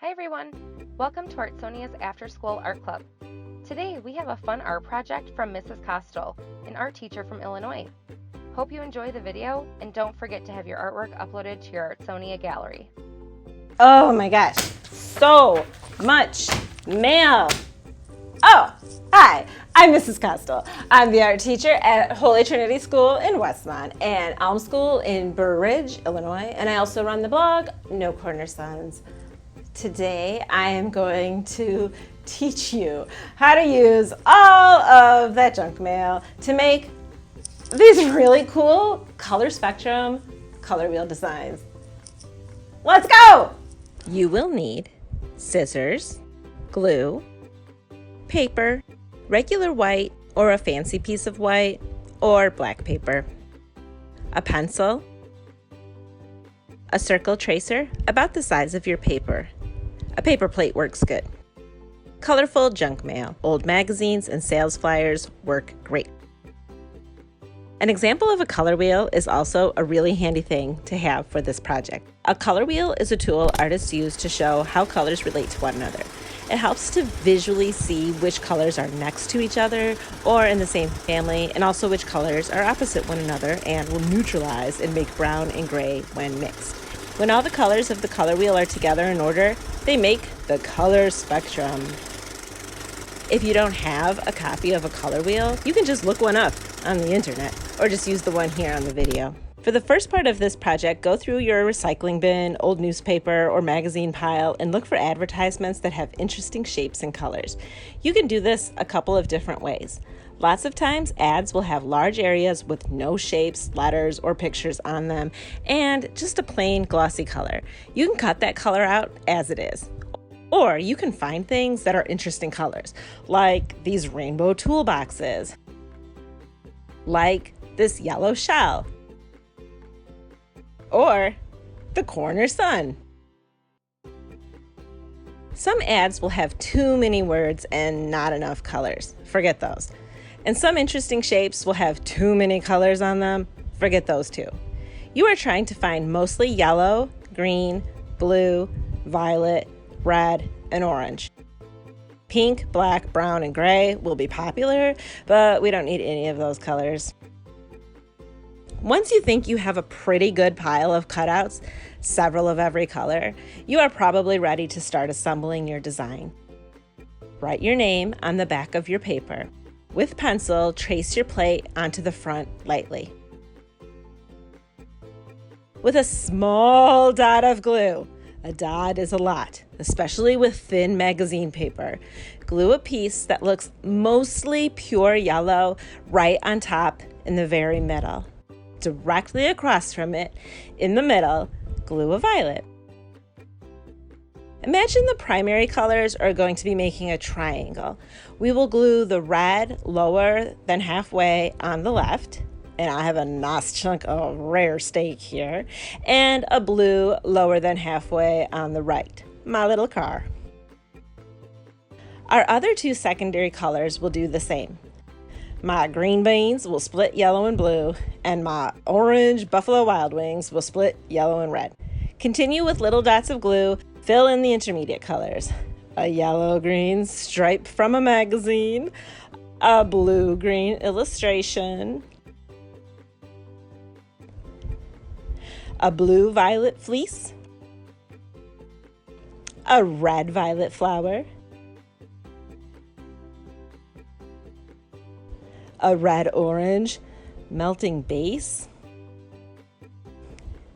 Hi everyone! Welcome to Artsonia's After School Art Club. Today we have a fun art project from Mrs. Kostal, an art teacher from Illinois. Hope you enjoy the video and don't forget to have your artwork uploaded to your Artsonia gallery. Oh my gosh, so much mail. Oh, hi, I'm Mrs. Kostal. I'm the art teacher at Holy Trinity School in Westmont and Elm School in Burr Ridge, Illinois, and I also run the blog No Corner Sons. Today I am going to teach you how to use all of that junk mail to make these really cool color spectrum color wheel designs. Let's go! You will need scissors, glue, paper, regular white or a fancy piece of white, or black paper, a pencil, a circle tracer about the size of your paper. A paper plate works good. Colorful junk mail, old magazines and sales flyers work great. An example of a color wheel is also a really handy thing to have for this project. A color wheel is a tool artists use to show how colors relate to one another. It helps to visually see which colors are next to each other or in the same family, and also which colors are opposite one another and will neutralize and make brown and gray when mixed. When all the colors of the color wheel are together in order, they make the color spectrum. If you don't have a copy of a color wheel, you can just look one up on the internet or just use the one here on the video. For the first part of this project, go through your recycling bin, old newspaper, or magazine pile and look for advertisements that have interesting shapes and colors. You can do this a couple of different ways. Lots of times, ads will have large areas with no shapes, letters, or pictures on them, and just a plain glossy color. You can cut that color out as it is. Or you can find things that are interesting colors, like these rainbow toolboxes, like this yellow shell, or the corner sun. Some ads will have too many words and not enough colors. Forget those. And some interesting shapes will have too many colors on them. Forget those too. You are trying to find mostly yellow, green, blue, violet, red, and orange. Pink, black, brown, and gray will be popular, but we don't need any of those colors. Once you think you have a pretty good pile of cutouts, several of every color, you are probably ready to start assembling your design. Write your name on the back of your paper. With pencil, trace your plate onto the front lightly. With a small dot of glue, a dot is a lot, especially with thin magazine paper, glue a piece that looks mostly pure yellow right on top in the very middle. Directly across from it, in the middle, glue a violet. Imagine the primary colors are going to be making a triangle. We will glue the red lower than halfway on the left, and I have a nice chunk of rare steak here, and a blue lower than halfway on the right, my little car. Our other two secondary colors will do the same. My green beans will split yellow and blue, and my orange Buffalo Wild Wings will split yellow and red. Continue with little dots of glue. Fill in the intermediate colors. A yellow-green stripe from a magazine, a blue-green illustration, a blue-violet fleece, a red-violet flower, a red-orange melting base,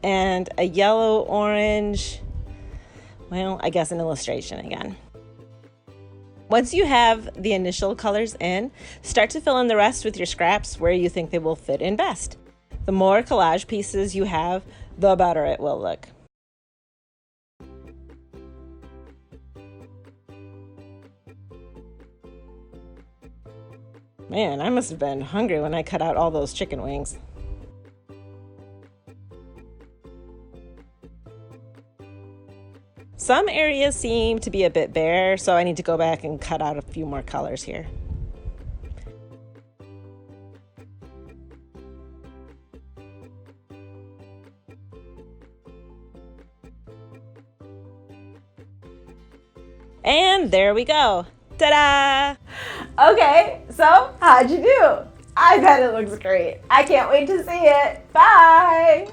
and a yellow-orange, well, I guess an illustration again. Once you have the initial colors in, start to fill in the rest with your scraps where you think they will fit in best. The more collage pieces you have, the better it will look. Man, I must have been hungry when I cut out all those chicken wings. Some areas seem to be a bit bare, so I need to go back and cut out a few more colors here. And there we go. Ta-da! Okay, so how'd you do? I bet it looks great. I can't wait to see it. Bye!